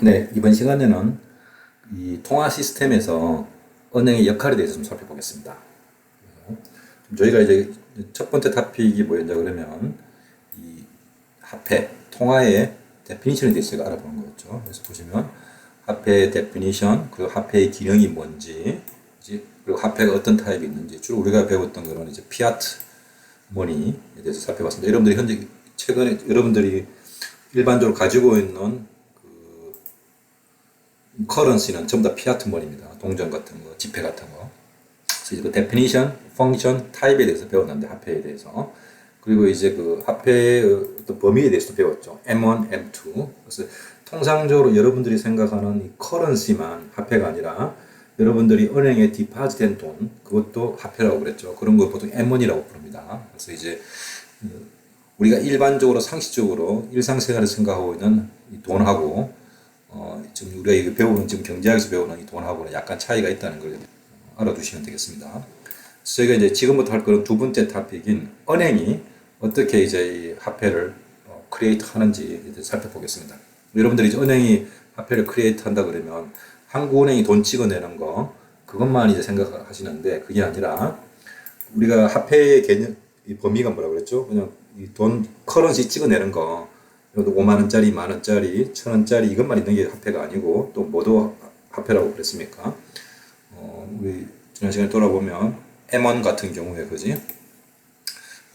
네, 이번 시간에는 이 통화 시스템에서 은행의 역할에 대해서 좀 살펴보겠습니다. 저희가 이제 첫 번째 토픽이 뭐였냐 그러면 이 화폐, 통화의 데피니션에 대해서 제가 알아보는 거였죠. 그래서 보시면 화폐의 데피니션, 그리고 화폐의 기능이 뭔지, 그리고 화폐가 어떤 타입이 있는지, 주로 우리가 배웠던 거는 이제 피아트 머니에 대해서 살펴봤습니다. 여러분들이 현재 최근에 여러분들이 일반적으로 가지고 있는 커런시는 전부 다 피아트 머니입니다. 동전 같은 거, 지폐 같은 거. 그래서 이제 그 데피니션, 펑션, 타입에 대해서 배웠는데 화폐에 대해서. 그리고 이제 그 화폐의 어떤 범위에 대해서도 배웠죠. M1, M2. 그래서 통상적으로 여러분들이 생각하는 이 커런시만 화폐가 아니라 여러분들이 은행에 디파짓된 돈, 그것도 화폐라고 그랬죠. 그런 거 보통 M1이라고 부릅니다. 그래서 이제 우리가 일반적으로 상식적으로 일상생활을 생각하고 있는 이 돈하고 지금 우리가 이거 배우는 지금 경제학에서 배우는 이 돈하고는 약간 차이가 있다는 걸 알아두시면 되겠습니다. 그래서 저희가 이제 지금부터 할 거는 두 번째 토픽인 은행이 어떻게 이제 이 화폐를 크리에이트 하는지 살펴보겠습니다. 여러분들이 이제 은행이 화폐를 크리에이트 한다 그러면 한국은행이 돈 찍어내는 거 그것만 이제 생각하시는데 그게 아니라 우리가 화폐의 개념 이 범위가 뭐라 그랬죠? 그냥 이 돈 커런시 찍어내는 거 5만 원짜리, 만 원짜리, 천 원짜리 이것만 있는 게 화폐가 아니고 또 뭐도 화폐라고 그랬습니까? 우리 지난 시간에 돌아보면 M1 같은 경우에 그지?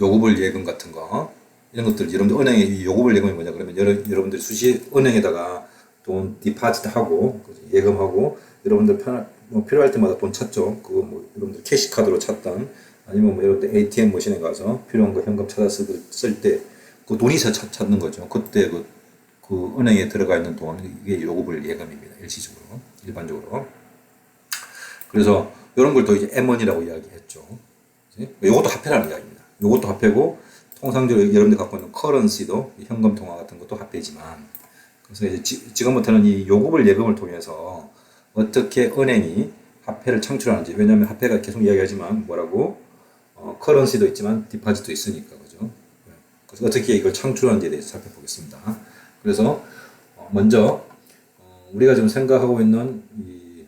요구불 예금 같은 거 이런 것들 여러분들 은행의 요구불 예금이 뭐냐 그러면 여러분들 수시 은행에다가 돈 디파짓 하고 예금하고 여러분들 뭐 필요할 때마다 돈 찾죠. 그거 뭐 여러분들 캐시카드로 찾던 아니면 뭐 여러분들 ATM 머신에 가서 필요한 거 현금 찾아서 쓸 때 그 돈이 찾는 거죠. 그때 그 은행에 들어가 있는 돈, 이게 요구불 예금입니다. 일시적으로, 일반적으로. 그래서 이런 걸 또 이제 M1이라고 이야기했죠. 요것도 화폐라는 이야기입니다. 요것도 화폐고, 통상적으로 여러분들 갖고 있는 커런시도, 현금 통화 같은 것도 화폐지만, 그래서 이제 지금부터는 이 요구불 예금을 통해서 어떻게 은행이 화폐를 창출하는지, 왜냐하면 화폐가 계속 이야기하지만 뭐라고, 커런시도 있지만 디파짓도 있으니까, 그죠? 그래서 어떻게 이걸 창출하는지에 대해서 살펴보겠습니다. 그래서 먼저 우리가 지금 생각하고 있는 이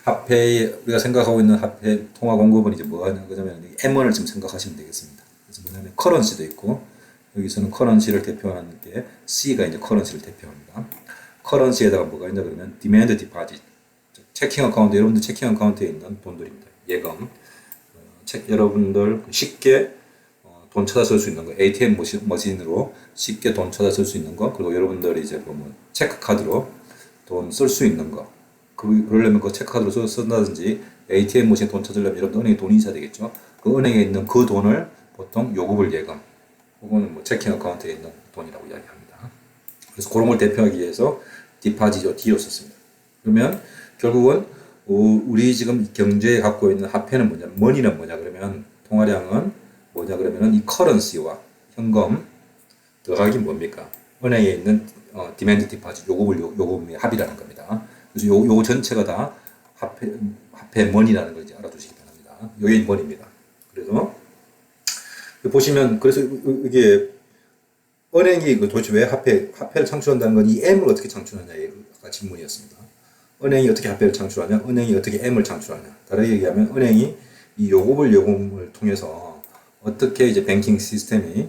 화폐 우리가 생각하고 있는 화폐 통화 공급은 이제 뭐 하는 거냐면 M1을 지금 생각하시면 되겠습니다. 그래서 뭐냐면 커런시도 있고 여기서는 커런시를 대표하는 게 C가 이제 커런시를 대표합니다. 커런시에다가 뭐가 있냐 그러면 디맨드 디파짓 체킹 어카운트 여러분들 체킹 어카운트에 있는 돈들입니다. 예금 여러분들 쉽게 돈 찾아 쓸 수 있는 거, ATM 머신으로 쉽게 돈 찾아 쓸 수 있는 거, 그리고 여러분들이 이제 보면 체크카드로 돈 쓸 수 있는 거, 그러려면 그 체크카드로 쓴다든지 ATM 머신 돈 찾으려면 여러분 은행에 돈이 있어야 되겠죠. 그 은행에 있는 그 돈을 보통 요구불 예금, 혹은 뭐 체킹 어카운트에 있는 돈이라고 이야기합니다. 그래서 그런 걸 대표하기 위해서 디파지죠, D로 썼습니다. 그러면 결국은 우리 지금 경제에 갖고 있는 화폐는 뭐냐, 머니는 뭐냐 그러면 통화량은 뭐냐 그러면은 이 커런시와 현금 더하기 뭡니까? 은행에 있는 디맨드 디파짓 요금의 합이라는 겁니다. 그래서 요거 전체가 다 화폐 머니라는 걸 이제 알아두시기 바랍니다. 요게 머니입니다. 그래서 보시면 그래서 이게 은행이 도대체 왜 화폐를 창출한다는 건 이 M을 어떻게 창출하냐가 아까 질문이었습니다. 은행이 어떻게 화폐를 창출하냐? 은행이 어떻게 M을 창출하냐? 다르게 얘기하면 은행이 이 요금을 통해서 어떻게 이제 뱅킹 시스템이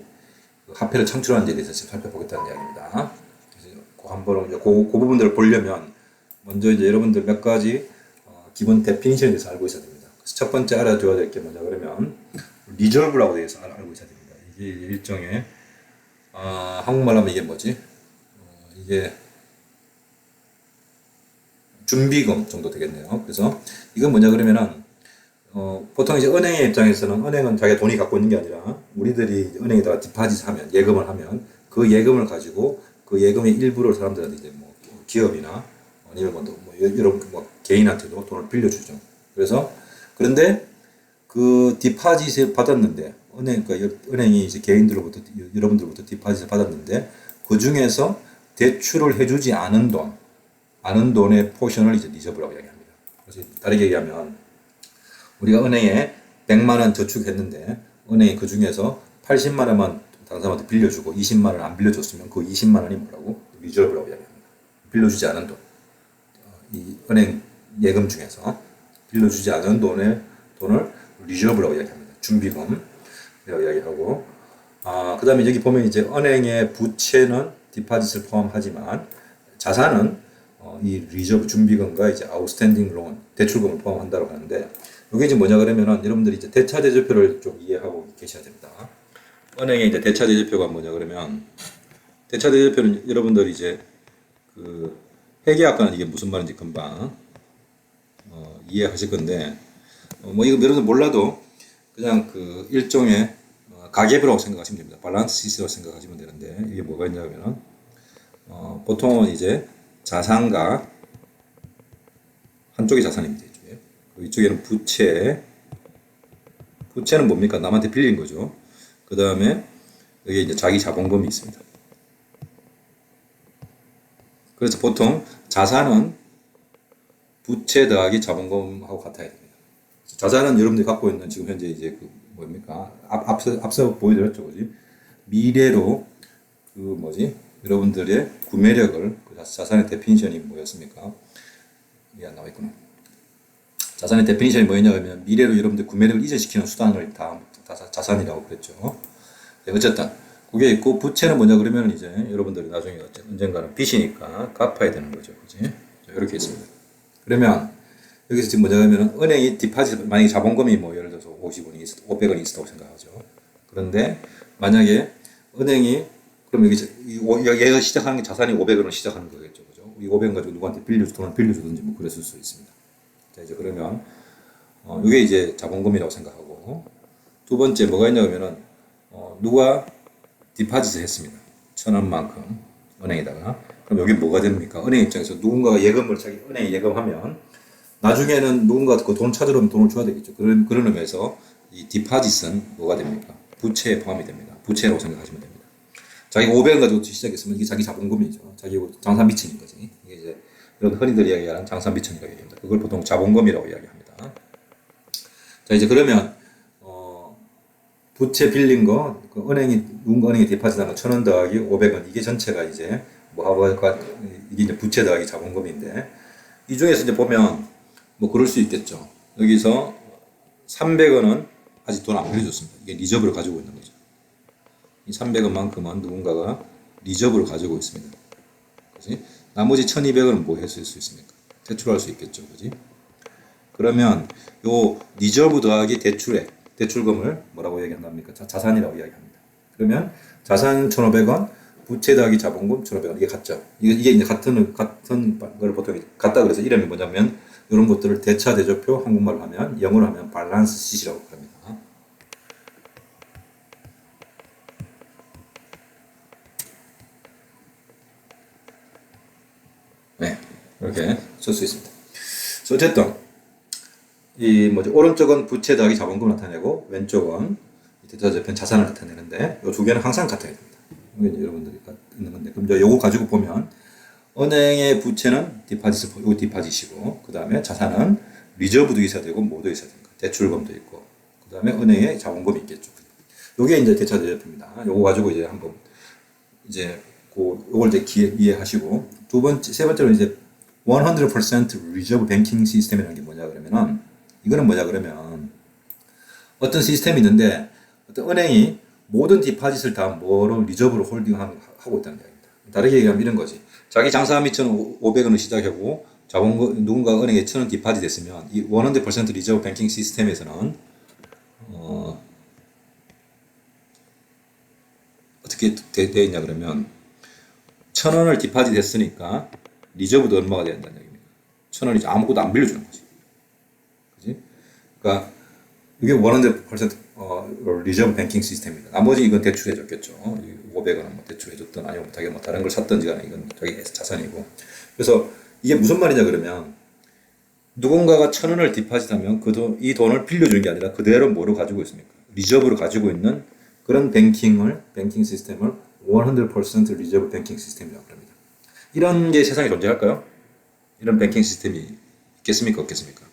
화폐를 창출하는지에 대해서 지금 살펴보겠다는 이야기입니다. 그래서 한번 이제 그 부분들을 보려면 먼저 이제 여러분들 몇 가지 기본 데피니션에 대해서 알고 있어야 됩니다. 그래서 첫 번째 알아둬야 될 게 뭐냐 그러면 리저브라고 대해서 알고 있어야 됩니다. 이게 일종의 한국말로 하면 이게 뭐지? 이게 준비금 정도 되겠네요. 그래서 이건 뭐냐 그러면은 보통 이제 은행의 입장에서는 은행은 자기가 돈이 갖고 있는 게 아니라 우리들이 은행에다가 디파짓 하면 예금을 하면 그 예금을 가지고 그 예금의 일부를 사람들한테 이제 뭐 기업이나 아니면 뭐 여러분 뭐 개인한테도 돈을 빌려주죠. 그래서 그런데 그 디파짓을 받았는데 그러니까 은행이 이제 개인들로부터 여러분들부터 디파짓을 받았는데 그 중에서 대출을 해주지 않은 돈의 포션을 이제 리저브라고 이야기합니다. 그래서 다르게 얘기하면 우리가 은행에 100만 원 저축했는데 은행이 그 중에서 80만 원만 당사자한테 빌려주고 20만 원 안 빌려줬으면 그 20만 원이 뭐라고? 리저브라고 이야기합니다. 빌려주지 않은 돈. 이 은행 예금 중에서 빌려주지 않은 돈을 리저브라고 이야기합니다. 준비금. 라고 이야기하고, 그 다음에 여기 보면 이제 은행의 부채는 디파짓을 포함하지만 자산은 이 리저브 준비금과 이제 아웃스탠딩 론 대출금을 포함한다고 하는데, 이게 이제 뭐냐 그러면은 여러분들이 이제 대차대조표를 좀 이해하고 계셔야 됩니다. 은행의 이제 대차대조표가 뭐냐 그러면, 대차대조표는 여러분들이 이제 그 회계학과는 이게 무슨 말인지 금방 이해하실 건데, 뭐 이거 여러분들 몰라도 그냥 그 일종의 가계부라고 생각하시면 됩니다. 밸런스 시트라고 생각하시면 되는데, 이게 뭐가 있냐면 보통은 이제 자산과 한쪽이 자산입니다. 이쪽에. 이쪽에는 부채는 뭡니까? 남한테 빌린 거죠. 그 다음에 여기 이제 자기 자본금이 있습니다. 그래서 보통 자산은 부채 더하기 자본금하고 같아야 됩니다. 자산은 여러분들이 갖고 있는 지금 현재 이제 그 뭡니까? 앞서 보여드렸죠, 그지? 미래로 그 뭐지? 여러분들의 구매력을, 그 자산의 데피니션이 뭐였습니까? 이게 안 나와 있구나. 자산의 데피니션이 뭐였냐면 미래로 여러분들 구매력을 이전시키는 수단을 다 자산이라고 그랬죠. 네, 어쨌든 그게 있고, 부채는 뭐냐 그러면 이제 여러분들이 나중에 언젠가는 빚이니까 갚아야 되는 거죠, 그지? 이렇게 있습니다. 그러면 여기서 지금 뭐냐 하면 은행이 디파짓, 만약에 자본금이 뭐 예를 들어서 50원이 500원이 있었다고 생각하죠. 그런데 만약에 은행이, 그럼 얘가 시작하는 게 자산이 500원을 시작하는 거겠죠, 그죠? 이 500원 가지고 누구한테 돈을 빌려주든지 뭐 그랬을 수 있습니다. 자, 이제 그러면 이게 이제 자본금이라고 생각하고, 두 번째 뭐가 있냐 그러면은 누가 디파짓을 했습니다. 1,000원만큼 은행에다가. 그럼 여기 뭐가 됩니까? 은행 입장에서 누군가가 예금을 자기 은행에 예금하면 나중에는 누군가 그 돈 찾으러 오면 돈을 줘야 되겠죠. 그런 의미에서 이 디파짓은 뭐가 됩니까? 부채에 포함이 됩니다. 부채라고 생각하시면 됩니다. 자기가 500원 가지고 시작했으면 이게 자기 자본금이죠. 자기 장산비층인 거지. 이게 이제 이런 흔히들 이야기하는 장산비층이라고 얘기합니다. 그걸 보통 자본금이라고 이야기합니다. 자, 이제 그러면 부채 빌린 거, 그 누군가 은행에 디파짓하는 1,000원 더하기 500원, 이게 전체가 이제 이게 이제 부채 더하기 자본금인데, 이 중에서 이제 보면 뭐 그럴 수 있겠죠. 여기서 300원은 아직 돈 안 빌려줬습니다. 이게 리저브를 가지고 있는 거죠. 이 300원만큼은 누군가가 리저브를 가지고 있습니다. 그지? 나머지 1200원은 뭐 했을 수 있습니까? 대출할 수 있겠죠. 그지? 그러면 요 리저브 더하기 대출금을 뭐라고 얘기한답니까? 자산이라고 이야기합니다. 그러면 자산 1,500원, 부채 더하기 자본금 1,500원, 이게 같죠. 이게 이제 같은 걸 보통 같다 그래서 이름이 뭐냐면, 이런 것들을 대차대조표, 한국말로 하면, 영어로 하면 밸런스 시트라고 합니다. 네, 이렇게 쓸 수 있습니다. 어쨌든 이 뭐지, 오른쪽은 부채 더하기 자본금을 나타내고 왼쪽은 대차대조표 자산을 나타내는데, 이 두 개는 항상 같아야 됩니다. 이게 이제 여러분들이 있는 건데, 그럼 이제 요거 가지고 보면 은행의 부채는 디파짓이고, 그 다음에 자산은 리저브도 있어야 되고 뭐도 있어야 됩니다. 대출금도 있고, 그 다음에 은행의 자본금이 있겠죠. 요게 이제 대차대조표입니다. 요거 가지고 이제 한번 이제 요걸 이제 이해하시고, 세 번째로 이제 100% 리저브 뱅킹 시스템이라는 게 뭐냐 그러면은, 이거는 뭐냐 그러면 어떤 시스템이 있는데, 어떤 은행이 모든 디파짓을 다 뭐로 리저브로 홀딩하고 있다는 이야기입니다. 다르게 얘기하면 이런 거지. 자기 장사함이 1,500원을 시작하고 자본금 누군가 은행에 1,000원 디파짓 했으면, 이 100% 리저브 뱅킹 시스템에서는 어떻게 되어 있냐 그러면, 1,000원을 디파짓 했으니까 리저브도 얼마가 돼야 된다는 얘기입니다. 1,000원이 아무것도 안 빌려주는 거지. 그지? 그러니까 이게 100% 리저브 뱅킹 시스템입니다. 나머지 이건 대출해줬겠죠. 500원은 뭐 대출해줬든 아니면 자기가 뭐 다른 걸 샀든지 간에 이건 자기 자산이고. 그래서 이게 무슨 말이냐 그러면, 누군가가 1,000원을 디파짓하면 이 돈을 빌려주는 게 아니라 그대로 뭐로 가지고 있습니까? 리저브로 가지고 있는 그런 뱅킹 시스템을 100% 리저브 뱅킹 시스템이라고 합니다. 이런 게 세상에 존재할까요? 이런 뱅킹 시스템이 있겠습니까? 없겠습니까?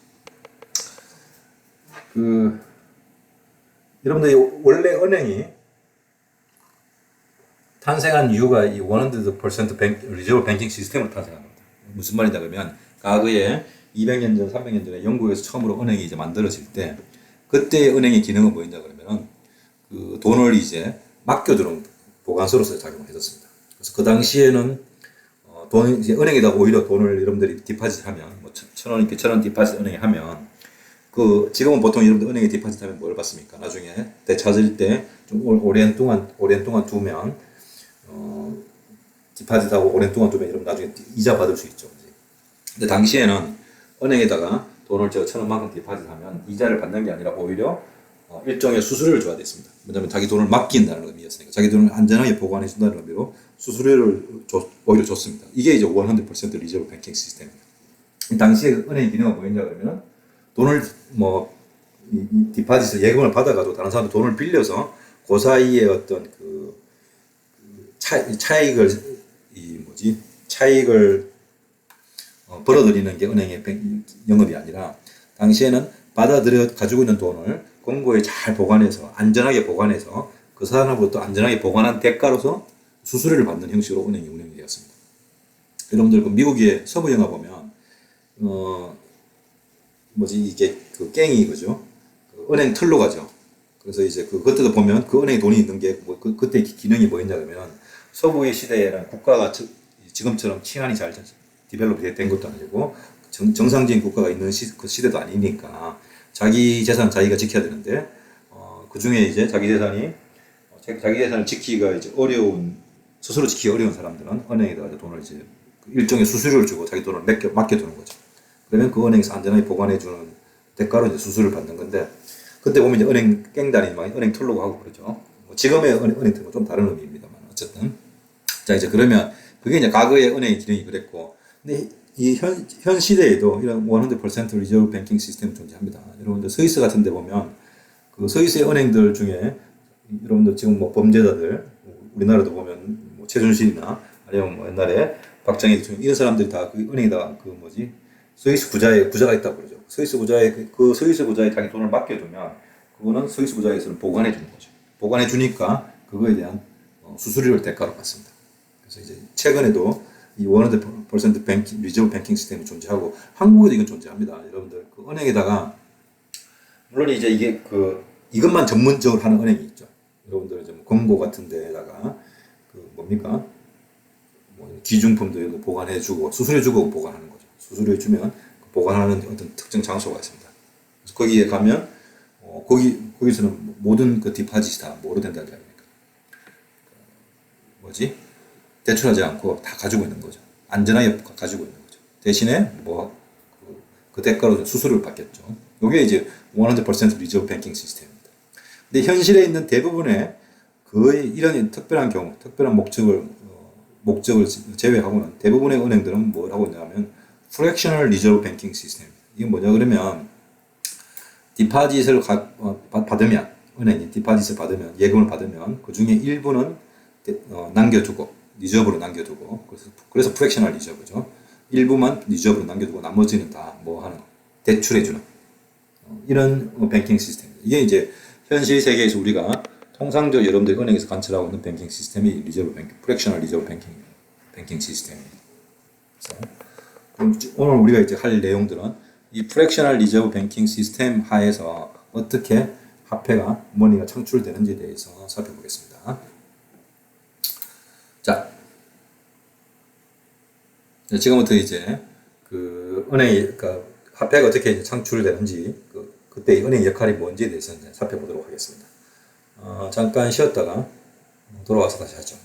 여러분들 원래 은행이 탄생한 이유가 이 100% 리저브 뱅킹 시스템으로 탄생한 겁니다. 무슨 말이냐 그러면 과거에 200년 전, 300년 전에 영국에서 처음으로 은행이 이제 만들어질 때 그때 은행의 기능은 뭐였냐 그러면은 그 돈을 이제 맡겨두는 보관소로서 작용을 했었습니다. 그래서 그 당시에는 돈 이제 은행에다 오히려 돈을 여러분들이 디파짓하면 뭐 1,000원, 2,000원 디파짓 은행에 하면 그 지금은 보통 여러분들 은행에 디파짓하면 뭘 받습니까? 나중에 때 찾을 때 좀 오랜 동안 두면 디파짓하고 오랜 동안 두면 여러분 나중에 이자 받을 수 있죠. 근데 당시에는 은행에다가 돈을 제가 1,000원만큼 디파짓하면 이자를 받는 게 아니라 오히려 일종의 수수료를 줘야 됐습니다. 왜냐하면 자기 돈을 맡긴다는 의미였으니까 자기 돈을 안전하게 보관해 준다는 의미로 수수료를 오히려 줬습니다. 이게 이제 100% 리저브 뱅킹 시스템입니다. 당시에 은행의 기능은 뭐였냐 그러면 돈을 뭐 디파짓을 예금을 받아가지고 다른 사람한테 돈을 빌려서 그 사이에 어떤 차익을 벌어들이는 게 은행의 영업이 아니라 당시에는 받아들여 가지고 있는 돈을 공고에 잘 보관해서 안전하게 보관해서 그 사람으로부터 안전하게 보관한 대가로서 수수료를 받는 형식으로 은행이 운영이 되었습니다. 여러분들 그 미국의 서부 영화 보면 이게 그 갱이 그죠? 그 은행 틀로 가죠. 그래서 이제 그때도 보면 그 은행에 돈이 있는 게 그때 기능이 뭐였냐 그러면 서부의 시대에는 국가가 지금처럼 치안이 잘 디벨롭이 된 것도 아니고 정상적인 국가가 있는 그 시대도 아니니까 자기 재산 자기가 지켜야 되는데 그 중에 이제 자기 재산을 지키기가 이제 스스로 지키기 어려운 사람들은 은행에다가 돈을 이제 일종의 수수료를 주고 자기 돈을 맡겨두는 거죠. 그러면 그 은행에서 안전하게 보관해주는 대가로 이제 수수료를 받는 건데 그때 보면 이제 은행 깽단이 막 은행 털려고 하고 그러죠. 뭐지금의 은행 털은 좀 다른 의미입니다만 어쨌든 자 이제 그러면 그게 이제 과거의 은행의 기능이 그랬고 근데 이 현 시대에도 이런 100% 리저브 뱅킹 시스템이 존재합니다. 여러분들 스위스 같은 데 보면 그 스위스의 은행들 중에 여러분들 지금 뭐 범죄자들 우리나라도 보면 뭐 최순실이나 아니면 뭐 옛날에 박정희 이런 사람들이 다 그 은행에다가 스위스 부자가 있다고 그러죠. 스위스 부자에 자기 돈을 맡겨두면 그거는 스위스 부자에서는 보관해 주는 거죠. 보관해 주니까 그거에 대한 수수료를 대가로 받습니다. 그래서 이제 최근에도 이 100% 리저브 뱅킹 시스템이 존재하고 한국에도 이건 존재합니다. 여러분들 그 은행에다가 물론 이제 이게 이것만 전문적으로 하는 은행이 있죠. 여러분들 이제 뭐 금고 같은 데다가 기중품도 이런 거 보관해주고 수수료 주고 보관하는 거죠. 수수료 주면 보관하는 어떤 특정 장소가 있습니다. 그래서 거기에 가면 거기서는 모든 그 디파짓이 다 뭐로 된다는 줄 아닙니까? 대출하지 않고 다 가지고 있는 거죠. 안전하게 가지고 있는 거죠. 대신에 그 대가로 수수료를 받겠죠. 이게 이제 100% 리저브 뱅킹 시스템입니다. 근데 현실에 있는 대부분의 거의 이런 특별한 경우, 특별한 목적을 제외하고는 대부분의 은행들은 뭘 하고 있냐면 fractional reserve banking 시스템입니다. 이게 뭐냐 그러면 디파짓을 받으면 은행이 디파짓을 받으면 예금을 받으면 그 중에 일부는 남겨두고 리저브로 남겨두고 그래서 프랙셔널 리저브죠. 일부만 리저브로 남겨두고 나머지는 다 대출해주는 이런 뱅킹 시스템입니다. 이게 이제 현실 세계에서 우리가 통상적으로 여러분들 은행에서 관찰하고 있는 뱅킹 시스템이 프랙셔널 리저브 뱅킹 시스템입니다. 그럼 오늘 우리가 이제 할 내용들은 이 프랙셔널 리저브 뱅킹 시스템 하에서 어떻게 화폐가 머니가 창출되는지에 대해서 살펴보겠습니다. 자, 지금부터 이제 화폐가 어떻게 창출되는지 그때 은행 역할이 뭔지에 대해서 이제 살펴보도록 하겠습니다. 잠깐 쉬었다가 돌아와서 다시 하죠.